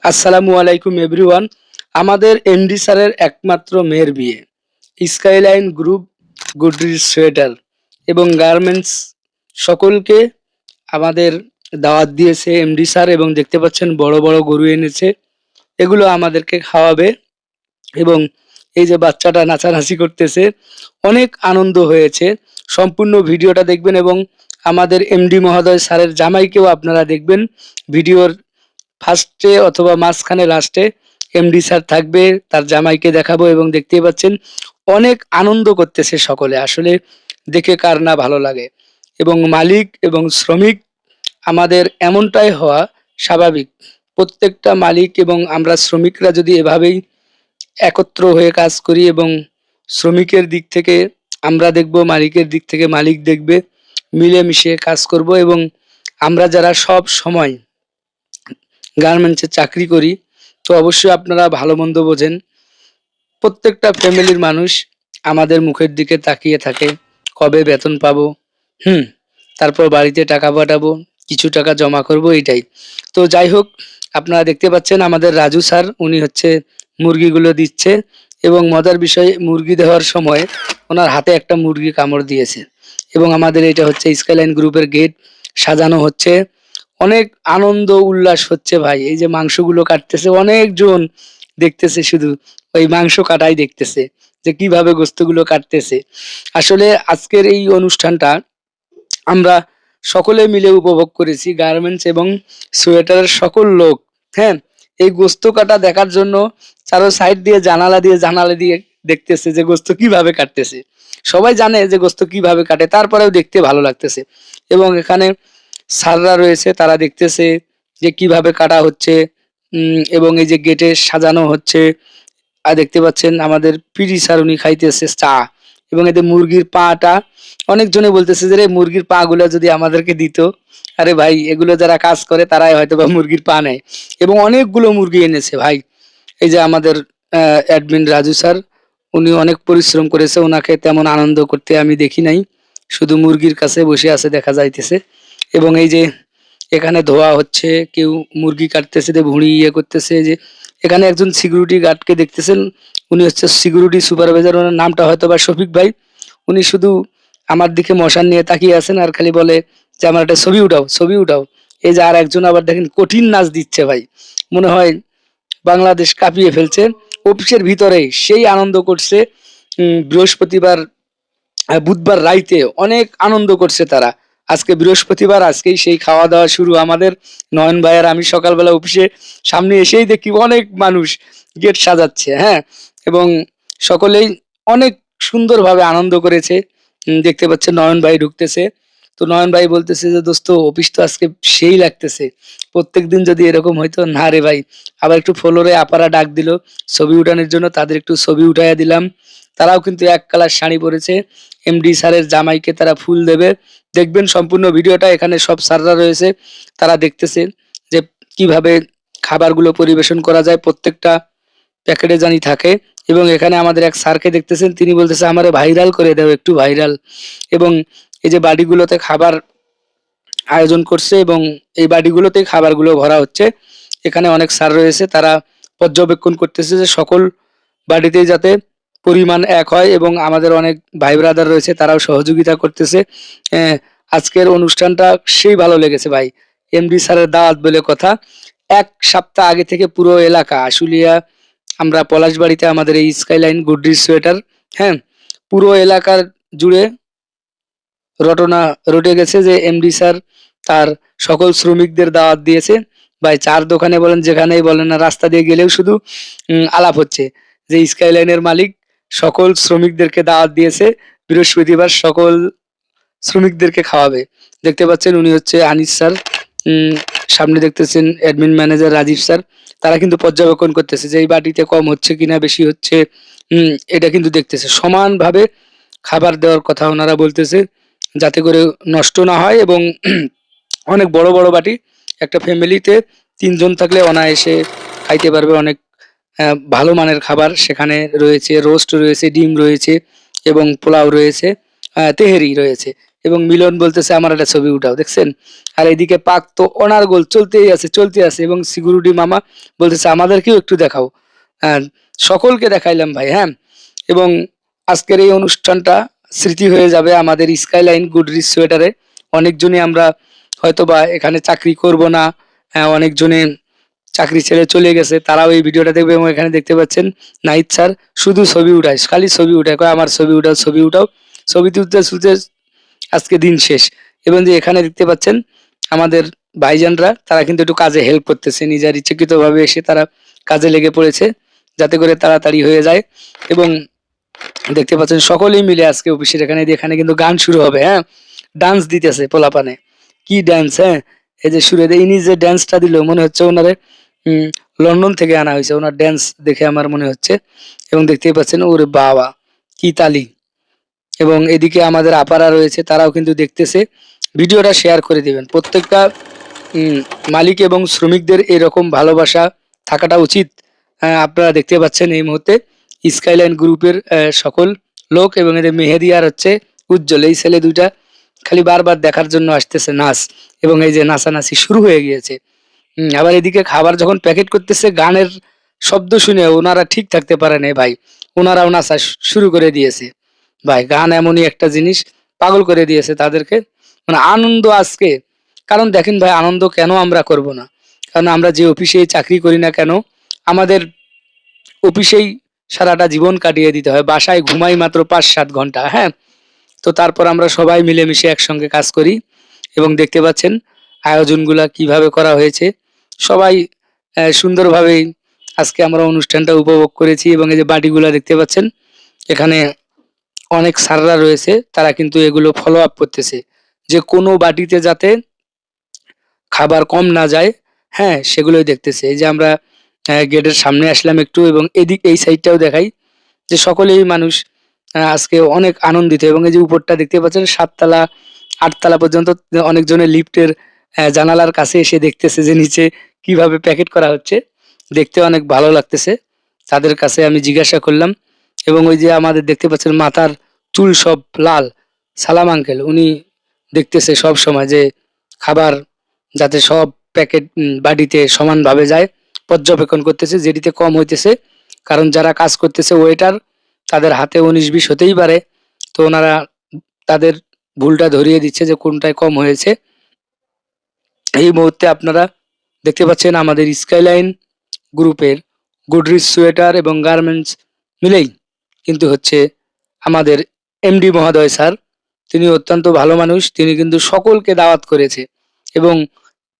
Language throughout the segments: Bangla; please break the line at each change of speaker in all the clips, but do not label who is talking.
আসসালামু আলাইকুম এভরিওয়ান। আমাদের এমডি স্যারের একমাত্র মেয়ের বিয়ে। স্কাইলাইন গ্রুপ, গুডরিচ সোয়েটার এবং গার্মেন্টস সকলকে আমাদের দাওয়াত দিয়েছে এমডি স্যার, এবং দেখতে পাচ্ছেন বড় বড় গরু এনেছে। এগুলো আমাদেরকে খাওয়াবে এবং এই যে বাচ্চাটা নাচানাচি করতেছে, অনেক আনন্দ হয়েছে। সম্পূর্ণ ভিডিওটা দেখবেন এবং আমাদের এমডি মহোদয় স্যারের জামাইকেও আপনারা দেখবেন। ভিডিওর ফার্স্টে অথবা মাঝখানে লাস্টে এমডি স্যার থাকবে, তার জামাইকে দেখাবো এবং দেখতেই পাচ্ছেন অনেক আনন্দ করতেছে সকলে। আসলে দেখে কার না ভালো লাগে। এবং মালিক এবং শ্রমিক আমাদের এমনটাই হওয়া স্বাভাবিক। প্রত্যেকটা মালিক এবং আমরা শ্রমিকরা যদি এভাবেই একত্র হয়ে কাজ করি এবং শ্রমিকের দিক থেকে আমরা দেখব, মালিকের দিক থেকে মালিক দেখবে, মিলেমিশে কাজ করব। এবং আমরা যারা সব সময় গার্মেন্টসে চাকরি করি, তো অবশ্যই আপনারা ভালো মন্দ বোঝেন। প্রত্যেকটা ফ্যামিলির মানুষ আমাদের মুখের দিকে তাকিয়ে থাকে, কবে বেতন পাবো, হুম, তারপর বাড়িতে টাকা পাঠাবো, কিছু টাকা জমা করব, এইটাই। তো যাই হোক, আপনারা দেখতে পাচ্ছেন আমাদের রাজু স্যার, উনি হচ্ছে মুরগিগুলো দিচ্ছে। এবং মজার বিষয়, মুরগি দেওয়ার সময় ওনার হাতে একটা মুরগি কামড় দিয়েছে। এবং আমাদের এটা হচ্ছে স্কাইলাইন গ্রুপের গেট সাজানো হচ্ছে। অনেক আনন্দ উল্লাস হচ্ছে ভাই। এই যে মাংসগুলো কাটতেছে, অনেকজন দেখতেছে, শুধু ওই মাংস কাটাই দেখতেছে যে কিভাবে গোস্তগুলো কাটতেছে। আসলে আজকের এই অনুষ্ঠানটা আমরা সকলে মিলে উপভোগ করেছি, গার্মেন্টস এবং সোয়েটারের সকল লোক। হ্যাঁ, এই গোস্ত কাটা দেখার জন্য চারো সাইড দিয়ে জানালা দিয়ে দেখতেছে যে গোস্ত কিভাবে কাটতেছে। সবাই জানে যে গোস্ত কিভাবে কাটে, তারপরেও দেখতে ভালো লাগতেছে। এবং এখানে স্যাররা রয়েছে, তারা দেখতেছে যে কিভাবে কাটা হচ্ছে। এবং এই যে গেটে সাজানো হচ্ছে। আর দেখতে পাচ্ছেন আমাদের পিডি স্যার, উনি খাইতেছে চা। এবং এতে মুরগির পাটা, অনেকজনে বলতেছে যে রে মুরগির পা গুলো যদি আমাদেরকে দিত। আরে ভাই, এগুলো যারা কাজ করে তারাই হয়তো বা মুরগির পা নেয়। এবং অনেকগুলো মুরগি এনেছে ভাই। এই যে আমাদের অ্যাডমিন রাজু স্যার, উনি অনেক পরিশ্রম করেছে, ওনাকে তেমন আনন্দ করতে আমি দেখি নাই, শুধু মুরগির কাছে বসে আছে দেখা যাইতেছে। এবং এই যে এখানে ধোয়া হচ্ছে, কেউ মুরগি কাটতেছে, যে ভুঁড়ি ইয়ে করতেছে। যে এখানে একজন সিকিউরিটি গার্ডকে দেখতেছেন, উনি হচ্ছে সিকিউরিটি সুপারভাইজার, ওনার নামটা হয়তো বা শফিক ভাই। উনি শুধু আমার দিকে মশান নিয়ে তাকিয়ে আছেন আর খালি বলে যে আমার একটা ছবি উঠাও, ছবি উঠাও। এই যে আর একজন আবার দেখেন কঠিন নাচ দিচ্ছে ভাই, মনে হয় বাংলাদেশ কাঁপিয়ে ফেলছে। অফিসের ভিতরেই সেই আনন্দ করছে। বৃহস্পতিবার বুধবার রাইতে অনেক আনন্দ করছে তারা। আজকে বৃহস্পতিবার, আজকেই সেই খাওয়া দাওয়া শুরু আমাদের। নয়ন ভাই আর আমি সকালবেলা অফিসে সামনে এসেই দেখি অনেক মানুষ গেট সাজাচ্ছে। হ্যাঁ, এবং সকলেই অনেক সুন্দরভাবে আনন্দ করেছে। দেখতে পাচ্ছেন নয়ন ভাই ঢুকতেছে। তো নয়ন ভাই বলতেছে যে দোস্ত, অফিস তো আজকে সেই লাগতেছে, প্রত্যেকদিন যদি এরকম হইতো। না রে ভাই, আবার একটু ফ্লোরে আপারা ডাক দিল ছবি উঠানোর জন্য, তাদের একটু ছবি উঠাইয়া দিলাম। তারাও কিন্তু এক কালার শাড়ি পরেছে। এমডি স্যারের জামাইকে তারা ফুল দেবে। দেখবেন সম্পূর্ণ ভিডিওটা, এখানে সব স্যাররা রয়েছে, তারা দেখতেছে যে কিভাবে খাবারগুলো পরিবেশন করা যায়, প্রত্যেকটা প্যাকেটে জানি থাকে। এবং এখানে আমাদের এক স্যারকে দেখতেছেন, তিনি বলতেছে আমারে ভাইরাল করে দাও, একটু ভাইরাল। এবং এই যে বাড়িগুলোতে খাবার আয়োজন করছে এবং এই বাড়িগুলোতে খাবারগুলো ভরা হচ্ছে। এখানে অনেক স্যার রয়েছে, তারা পর্যবেক্ষণ করতেছে যে সকল বাড়িতেই যাতে পরিমাণ এক হয়। এবং আমাদের অনেক ভাই ব্রাদার রয়েছে, তারাও সহযোগিতা করতেছে। আহ, আজকের অনুষ্ঠানটা সেই ভালো লেগেছে ভাই। এমডি স্যারের দাওয়াত বলে কথা। এক সপ্তাহ আগে থেকে পুরো এলাকা আশুলিয়া, আমরা পলাশবাড়িতে আমাদের এই স্কাইলাইন গুডরিচ সোয়েটার, হ্যাঁ, পুরো এলাকার জুড়ে রটনা রটে গেছে যে এমডি স্যার তার সকল শ্রমিকদের দাওয়াত দিয়েছে। ভাই, চার দোকানে বলেন, যেখানেই বলেন না, রাস্তা দিয়ে গেলেও শুধু আলাপ হচ্ছে যে স্কাইলাইনের মালিক সকল শ্রমিকদেরকে দাওয়াত দিয়েছে, বৃহস্পতিবার সকল শ্রমিকদেরকে খাওয়াবে। দেখতে পাচ্ছেন উনি হচ্ছে আনিস স্যার। উম, সামনে দেখতেছেন অ্যাডমিন ম্যানেজার রাজীব স্যার। তারা কিন্তু পর্যবেক্ষণ করতেছে যে এই বাটিতে কম হচ্ছে কিনা, বেশি হচ্ছে। এটা কিন্তু দেখতেছে সমানভাবে খাবার দেওয়ার কথা ওনারা বলতেছে, যাতে করে নষ্ট না হয়। এবং অনেক বড় বড় বাটি, একটা ফ্যামিলিতে তিনজন থাকলে অনায়াসে খাইতে পারবে। অনেক ভালো মানের খাবার সেখানে রয়েছে, রোস্ট রয়েছে, ডিম রয়েছে এবং পোলাও রয়েছে, তেহেরি রয়েছে। এবং মিলন বলতেছে আমার একটা ছবি উঠাও, দেখছেন? আর এদিকে পাক তো অনার্গল চলতে আছে এবং সিকিউরিটি মামা বলতেছে আমাদেরকেও একটু দেখাও। হ্যাঁ, সকলকে দেখাইলাম ভাই, হ্যাঁ। এবং আজকের এই অনুষ্ঠানটা স্মৃতি হয়ে যাবে আমাদের স্কাইলাইন গুডরিচ সোয়েটারে। অনেকজনই আমরা হয়তোবা এখানে চাকরি করব না, অনেকজনে চাকরি ছেড়ে চলে গেছে, তারাও এই ভিডিওটা দেখবে। এবং এখানে দেখতে পাচ্ছেন নাহিদ স্যার শুধু ছবি উঠায়, খালি ছবি উঠায়, কয় আমার ছবি উঠাও, ছবি উঠাও। ছবি তুলতে তুলতে আজকে দিন শেষ। এবং যে এখানে দেখতে পাচ্ছেন আমাদের ভাইজানরা, তারা কিন্তু একটু কাজে হেল্প করতেছে, নিজের ইচ্ছাকৃতভাবে এসে তারা কাজে লেগে পড়েছে যাতে করে তাড়াতাড়ি হয়ে যায়। এবং দেখতে পাচ্ছেন সকলেই মিলে আজকে অফিসের এখানে, এখানে কিন্তু গান শুরু হবে, হ্যাঁ। ডান্স দিতেছে পোলাপানে, কি ডান্স! হ্যাঁ, এই যে সুরে ইনি যে ডান্সটা দিল মনে হচ্ছে ওনারে উম, লন্ডন থেকে আনা হয়েছে, ওনার ডান্স দেখে আমার মনে হচ্ছে। এবং দেখতেই পাচ্ছেন ওরে বাবা, কি তালি! এবং এদিকে আমাদের আপারা রয়েছে, তারাও কিন্তু দেখতেছে। ভিডিওটা শেয়ার করে দিবেন প্রত্যেকটা উম, মালিক এবং শ্রমিকদের এরকম ভালোবাসা থাকাটা উচিত। আপনারা দেখতে পাচ্ছেন এই মুহূর্তে স্কাইলাইন গ্রুপের সকল লোক এবং এদের মেহেদি আর হচ্ছে উজ্জ্বল, এই ছেলে দুইটা খালি বারবার দেখার জন্য আসতেছে নাচ। এবং এই যে নাচানাচি শুরু হয়ে গিয়েছে। আবার এদিকে খাবার যখন প্যাকেট করতেছে, গানের শব্দ শুনে ওনারা ঠিক থাকতে পারে না ভাই, ওনারাও নাচা শুরু করে দিয়েছে। ভাই গান এমনই একটা জিনিস, পাগল করে দিয়েছে তাদেরকে, মানে আনন্দ আজকে। কারণ দেখেন ভাই, আনন্দ কেন আমরা করব না? কারণ আমরা যে অফিসে চাকরি করি না কেন, আমাদের অফিসেই সারাটা জীবন কাটিয়ে দিতে হয়, বাসায় ঘুমাই মাত্র 5-7 ঘন্টা, হ্যাঁ। তো তারপর আমরা সবাই মিলেমিশে একসঙ্গে কাজ করি। এবং দেখতে পাচ্ছেন আয়োজনগুলা কিভাবে করা হয়েছে, সবাই সুন্দরভাবে আজকে আমরা অনুষ্ঠানটা উপভোগ করেছি। এবং এই যে বাটিগুলা দেখতে পাচ্ছেন, এখানে অনেক স্যাররা রয়েছে, তারা কিন্তু এগুলো ফলো আপ করতেছে যে কোনো বাটিতে যাতে খাবার কম না যায়, হ্যাঁ, সেগুলোই দেখতেছে। এই যে আমরা গেটের সামনে আসলাম একটু, এবং এদিক এই সাইডটাও দেখাই যে সকলেই মানুষ আজকে অনেক আনন্দিত। এবং এই যে উপরটা দেখতে পাচ্ছেন 7 তলা 8 তলা পর্যন্ত অনেকজনের লিফটের জানালার কাছে এসে দেখতেছে যে নিচে কিভাবে প্যাকেট করা হচ্ছে, দেখতে অনেক ভালো লাগতেছে। তাদের কাছে আমি জিজ্ঞাসা করলাম। এবং ওই যে আমাদের দেখতে পাচ্ছেন মাথার চুল সব লাল, সালাম আঙ্কেল, উনি দেখতেছে সব সময় যে খাবার যাতে সব প্যাকেট বাড়িতে সমানভাবে যায়, পর্যবেক্ষণ করতেছে, যেটিতে কম হইতেছে। কারণ যারা কাজ করতেছে ওয়েটার, তাদের হাতে 19-20 হতেই পারে, তো ওনারা তাদের ভুলটা ধরিয়ে দিচ্ছে যে কোনটায় কম হয়েছে। এই মুহূর্তে আপনারা দেখতে পাচ্ছেন আমাদের স্কাইলাইন গ্রুপের গুডরিচ সোয়েটার এবং গার্মেন্টস মিলেই কিন্তু হচ্ছে আমাদের এমডি মহোদয় স্যার, তিনি অত্যন্ত ভালো মানুষ, তিনি কিন্তু সকলকে দাওয়াত করেছে। এবং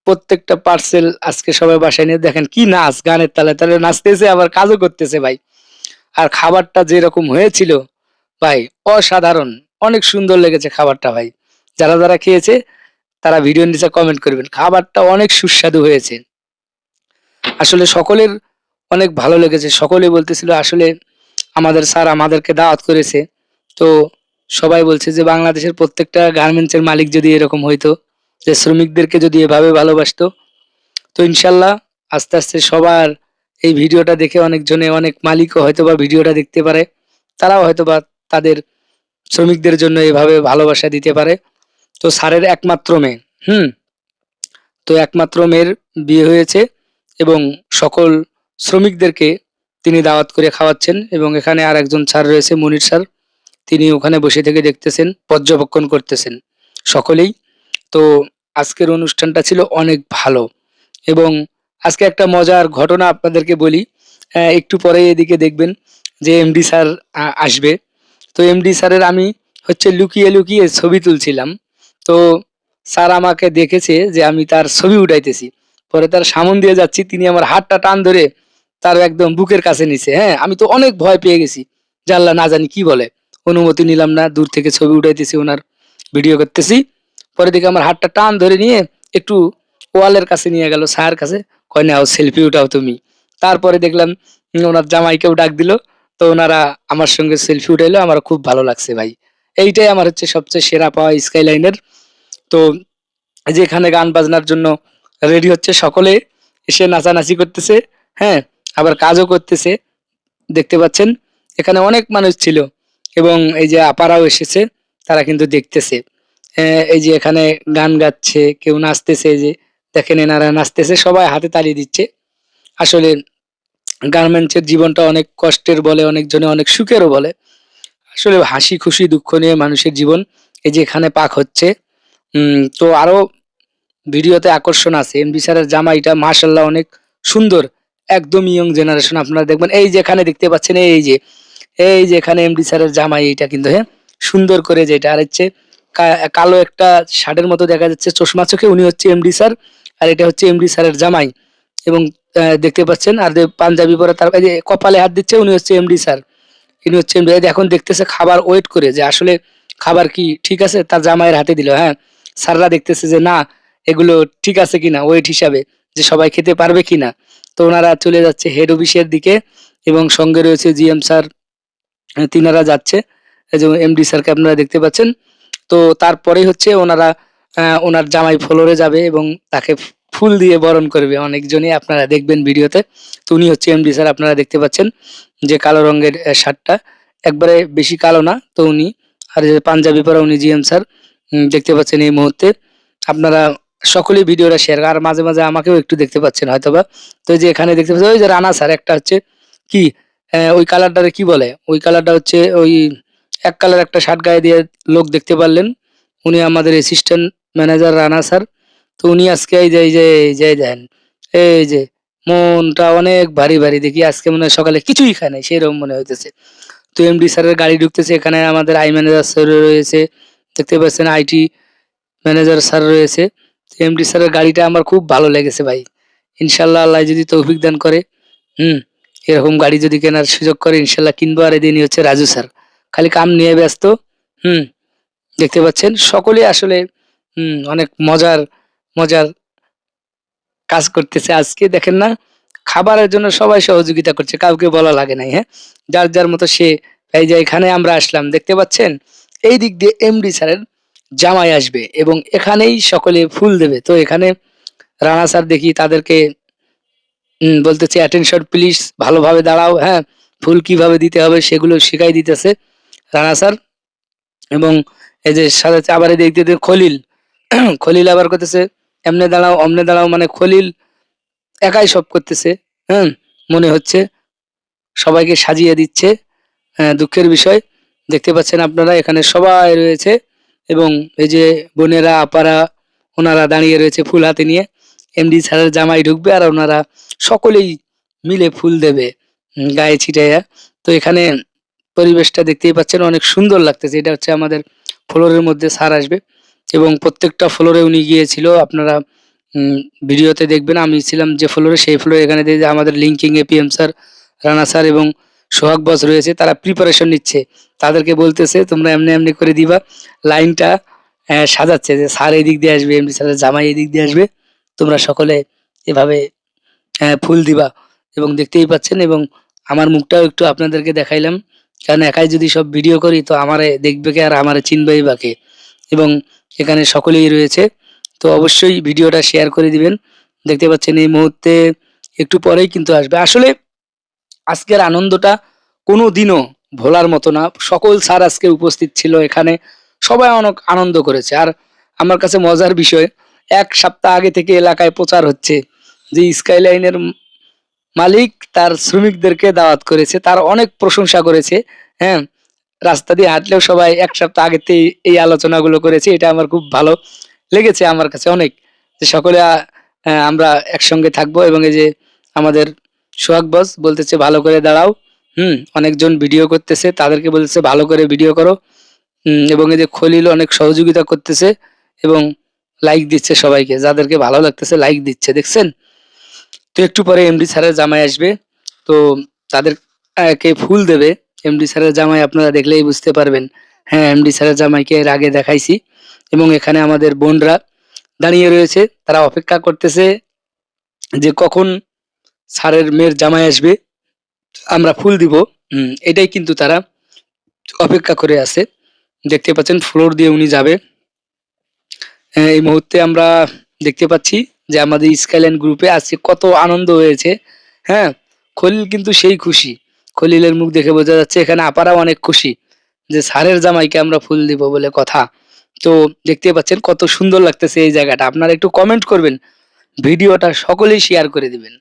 প্রত্যেকটা পার্সেল আজকে সবাই বাসায় নিয়ে দেখেন কি নাচ, গানের তালে তালে নাচতেছে, আবার কাজও করতেছে ভাই। আর খাবারটা যেরকম হয়েছিল ভাই, অসাধারণ, অনেক সুন্দর লেগেছে খাবারটা ভাই। যারা যারা খেয়েছে তারা ভিডিওর নিচে কমেন্ট করবেন, খাবারটা অনেক সুস্বাদু হয়েছে। আসলে সকলের অনেক ভালো লেগেছে, সকলে বলতেছিল আসলে আমাদের স্যার আমাদেরকে দাওয়াত করেছে। তো সবাই বলছে যে বাংলাদেশের প্রত্যেকটা গার্মেন্টসের মালিক যদি এরকম হইতো, যে শ্রমিকদেরকে যদি এভাবে ভালোবাসতো, তো ইনশাল্লাহ আস্তে আস্তে সবার এই ভিডিওটা দেখে অনেকজনে, অনেক মালিকও হয়তোবা ভিডিওটা দেখতে পারে, তারাও হয়তোবা তাদের শ্রমিকদের জন্য এভাবে ভালোবাসা দিতে পারে। তো স্যারের একমাত্র মেয়ে, তো একমাত্র মেয়ের বিয়ে হয়েছে এবং সকল শ্রমিকদেরকে তিনি দাওয়াত করে খাওয়াচ্ছেন। এবং এখানে আর একজন স্যার রয়েছে, মনির স্যার, তিনি ওখানে বসে থেকে দেখতেছেন, পর্যবেক্ষণ করতেছেন সকলেই। তো আজকের অনুষ্ঠানটা ছিল অনেক ভালো। এবং আজকে একটা মজার ঘটনা আপনাদেরকে বলি, একটু পরে এদিকে দেখবেন যে এমডি স্যার আসবে। তো এমডি স্যারের আমি হচ্ছে লুকিয়ে লুকিয়ে ছবি তুলছিলাম। তো স্যার আমাকে দেখেছে যে আমি তার ছবি উঠাইতেছি, পরে তার সামন দিয়ে যাচ্ছি, তিনি আমার হাতটা টান ধরে তার একদম বুকের কাছে নিছে, হ্যাঁ। আমি তো অনেক ভয় পেয়ে গেছি, জানলা না জানি কি বলে, অনুমতি নিলাম না, দূর থেকে ছবি উঠাইতেছি, ওনার ভিডিও করতেছি। পরে দেখে আমার হাতটা টান ধরে নিয়ে একটু ওয়ালের কাছে নিয়ে গেল, স্যার কাছে, কয় নাও সেলফি উঠাও তুমি। তারপরে দেখলাম ওনার জামাইকেও ডাক দিল, তো ওনারা আমার সঙ্গে সেলফি উঠাইলো, আমার খুব ভালো লাগছে ভাই। এইটাই আমার হচ্ছে সবচেয়ে সেরা পাওয়া স্কাইলাইনের। তো এই যে এখানে গান বাজনার জন্য রেডি হচ্ছে সকলে, এসে নাচানাচি করতেছে, হ্যাঁ, আবার কাজও করতেছে। দেখতে পাচ্ছেন এখানে অনেক মানুষ ছিল এবং এই যে আপারাও এসেছে, তারা কিন্তু দেখতেছে। এই যে এখানে গান গাচ্ছে, কেউ নাচতেছে, এই যে দেখেন এনারা নাচতেছে, সবাই হাতে তালি দিচ্ছে। আসলে গার্মেন্টসের জীবনটা অনেক কষ্টের বলে, অনেকজনে অনেক সুখেরও বলে। আসলে হাসি খুশি দুঃখ নিয়ে মানুষের জীবন। এই যে এখানে পাক হচ্ছে। তো আরো ভিডিওতে আকর্ষণ আছে। এমডি স্যারের জামাইটা মাশাল্লাহ অনেক সুন্দর, একদম ইয়ং জেনারেশন। আপনারা দেখবেন এই যে এখানে দেখতে পাচ্ছেন, এই যে এখানে এমডি স্যারের জামাই, এইটা কিন্তু হ্যাঁ সুন্দর করে, যেটা আর হচ্ছে কালো একটা শার্টের মতো দেখা যাচ্ছে, চশমা চোখে, উনি হচ্ছে এমডি স্যার। আর এটা হচ্ছে এমডি স্যারের জামাই। এবং দেখতে পাচ্ছেন, আর যে পাঞ্জাবি পরা, তার এই যে কপালে হাত দিচ্ছে, উনি হচ্ছে এমডি স্যার। ইনি হচ্ছে MD, এখন দেখতেছে খাবার ওয়েট করে যে আসলে খাবার কি ঠিক আছে, তার জামাইয়ের হাতে দিল। হ্যাঁ, স্যাররা দেখতেছে যে না, এগুলো ঠিক আছে কিনা ওয়েট হিসাবে, যে সবাই খেতে পারবে কিনা। তো ওনারা চলে যাচ্ছে হেড অফিসের দিকে, এবং সঙ্গে রয়েছে জিএম স্যার, তিনারা যাচ্ছে। এই যে এমডি স্যারকে আপনারা দেখতে পাচ্ছেন। তো তারপরেই হচ্ছে ওনারা ওনার জামাই ফ্লোরে যাবে এবং তাকে ফুল দিয়ে বরণ করবে অনেকজনই, আপনারা দেখবেন ভিডিওতে। তো উনি হচ্ছে এমডি স্যার, আপনারা দেখতে পাচ্ছেন যে কালো রঙের শার্টটা, একবারে বেশি কালো না তো উনি, আর যে পাঞ্জাবি পরা উনি জিএম স্যার। দেখতে পাচ্ছেন এই মুহূর্তে আপনারা সকলেই ভিডিওটা শেয়ার, আর মাঝে মাঝে আমাকেও একটু দেখতে পাচ্ছেন হয়তোবা। তো এই যে এখানে দেখতে পাচ্ছেন ওই যে রানা স্যার, একটা হচ্ছে কি ওই কালারটারে কি বলে, ওই কালারটা হচ্ছে ওই এক কালার একটা শার্ট গায়ে দিয়ে লোক দেখতে পারলেন, উনি আমাদের অ্যাসিস্ট্যান্ট ম্যানেজার রানা স্যার। তো উনি আজকে এই যে দেন, এই যে মনটা অনেক ভারী ভারী, দেখি আজকে মনে হয় সকালে কিছুই খায় নাই সেরকম মনে হইতেছে। তো এমডি স্যারের গাড়ি ঢুকতেছে, এখানে আমাদের আই ম্যানেজার স্যার রয়েছে, দেখতে পাচ্ছেন আইটি ম্যানেজার স্যার রয়েছে। এমডি স্যারের গাড়িটা আমার খুব ভালো লেগেছে ভাই। ইনশাল্লাহ আল্লাহ যদি তৌফিক দান করে, হুম, এরকম গাড়ি যদি কেনার সুযোগ করে ইনশাল্লাহ কিনবো। আর এদিনই হচ্ছে রাজু স্যার, খালি কাম নিয়ে ব্যস্ত। হুম, দেখতে পাচ্ছেন সকলে আসলে অনেক মজার মজার কাজ করতেছে আজকে, দেখেন না, খাবারের জন্য সবাই সহযোগিতা করছে, কাউকে বলা লাগে নাই। হ্যাঁ, যার যার মতো সে। এই যে এখানে আমরা আসলাম, দেখতে পাচ্ছেন এই দিক দিয়ে এমডি স্যারের জামাই আসবে এবং এখানেই সকলে ফুল দেবে। তো এখানে রানা স্যার দেখি তাদেরকে বলতেছে অ্যাটেনশন প্লিজ, ভালোভাবে দাঁড়াও। হ্যাঁ, ফুল কিভাবে দিতে হবে সেগুলো শিখাই দিতেছে রানা স্যার। এবং এই যে সাথে আবার দেখতে দেখতে খলিল, খলিল আবার করতেছে এমনে দাঁড়াও অমনে দাঁড়াও, মানে খলিল একাই সব করতেছে। হ্যাঁ, মনে হচ্ছে সবাইকে সাজিয়ে দিচ্ছে। হ্যাঁ, দুঃখের বিষয়। দেখতে পাচ্ছেন আপনারা এখানে সবাই রয়েছে, এবং এই যে বোনেরা আপারা ওনারা দাঁড়িয়ে রয়েছে ফুল হাতে নিয়ে। এমডি স্যারের জামাই ঢুকবে আর ওনারা সকলেই মিলে ফুল দেবে গায়ে ছিটাইয়া। তো এখানে পরিবেশটা দেখতেই পাচ্ছেন অনেক সুন্দর লাগতেছে। এটা হচ্ছে আমাদের ফ্লোরের মধ্যে স্যার আসবে, এবং প্রত্যেকটা ফ্লোরে উনি গিয়েছিল। আপনারা ভিডিওতে দেখবেন, আমি ছিলাম যে ফ্লোরে, সেই ফ্লোরে এখানে দেখি যে আমাদের linking APM sir, Rana sir এবং সোহাগ বস রয়েছে, তারা প্রিপারেশন নিচ্ছে। তাদেরকে বলতেছে তোমরা এমনি এমনি করে দিবা লাইনটা, সাজাচ্ছে যে স্যার এই দিক দিয়ে আসবে, এমডি স্যারের জামাই এই দিক দিয়ে আসবে, তোমরা সকলে এভাবে ফুল দিবা। এবং দেখতেই পাচ্ছেন, এবং আমার মুখটাও একটু আপনাদেরকে দেখাইলাম, কারণ একাই যদি সব ভিডিও করি তো আমারে দেখবে কে আর আমারে চিনবেই বা কে। এবং এখানে সকলেই রয়েছে, তো অবশ্যই ভিডিওটা শেয়ার করে দিবেন। দেখতে পাচ্ছেন এই মুহূর্তে একটু পরেই কিন্তু আসবে। আসলে আজকের আনন্দটা কোনো দিনও ভোলার মতো না। সকল স্যার আজকে উপস্থিত ছিল এখানে, সবাই অনেক আনন্দ করেছে। আর আমার কাছে মজার বিষয়, 1 সপ্তাহ আগে থেকে এলাকায় প্রচার হচ্ছে যে স্কাইলাইনের মালিক তার শ্রমিকদেরকে দাওয়াত করেছে, তার অনেক প্রশংসা করেছে। হ্যাঁ, রাস্তা দিয়ে হাঁটলেও সবাই 1 সপ্তাহ আগেতেই এই আলোচনাগুলো করেছে। এটা আমার খুব ভালো লেগেছে আমার কাছে অনেক, যে সকলে আমরা একসঙ্গে থাকবো। এবং এই যে আমাদের সোহাগ বস বলতেছে ভালো করে দাঁড়াও। অনেকজন ভিডিও করতেছে, তাদেরকে বলতেছে ভালো করে ভিডিও করো। এবং এই যে খলিল অনেক সহযোগিতা করতেছে এবং লাইক দিচ্ছে সবাইকে, যাদেরকে ভালো লাগতেছে লাইক দিচ্ছে, দেখছেন। তো একটু পরে এমডি স্যারের জামাই আসবে, তো তাদের কে ফুল দেবে এমডি স্যারের জামাই, আপনারা দেখলেই বুঝতে পারবেন। হ্যাঁ, এমডি স্যারের জামাইকে এর আগে দেখাইছি। এবং এখানে আমাদের বোনরা দাঁড়িয়ে রয়েছে, তারা অপেক্ষা করতেছে যে কখন স্যারের মেয়ের জামাই আসবে, আমরা ফুল দিব। এটাই কিন্তু তারা অপেক্ষা করে আছে। দেখতে পাচ্ছেন ফ্লোর দিয়ে উনি যাবে। এই মুহূর্তে আমরা দেখতে পাচ্ছি যে আমাদের স্কাইলাইন গ্রুপে আজকে কত আনন্দ হয়েছে। হ্যাঁ, খলিল কিন্তু সেই খুশি, খলিলের মুখ দেখে বোঝা যাচ্ছে। এখানে আপারাও অনেক খুশি যে স্যারের জামাইকে আমরা ফুল দিব বলে কথা। তো দেখতে পাচ্ছেন কত সুন্দর লাগতেছে এই জায়গাটা। আপনারা একটু কমেন্ট করবেন, ভিডিওটা সকলেই শেয়ার করে দিবেন।